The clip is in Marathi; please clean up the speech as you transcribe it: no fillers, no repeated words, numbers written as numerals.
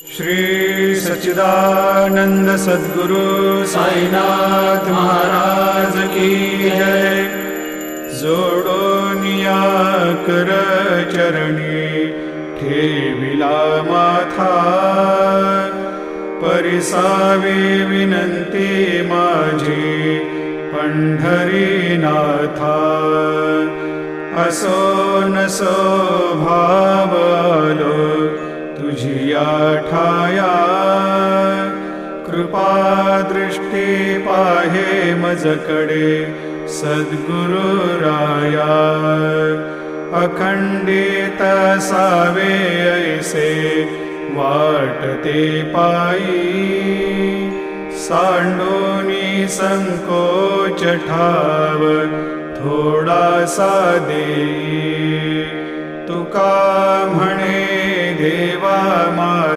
श्री सच्चिदानंद सद्गुरु साईनाथ महाराज की जय। जोडोनिया कर चरणी ठेविला माथा, परिसावे विनंती माझी पंढरीनाथा। असो नसो भाव आलो तुझिया ठाया, कृपा दृष्टी पाहे मजकडे सद्गुरु राया। अखंडित सावे ऐसे वाटते पायी, सांडोनी संकोच ठाव थोडासा देई। तुका म्हणे देवा मा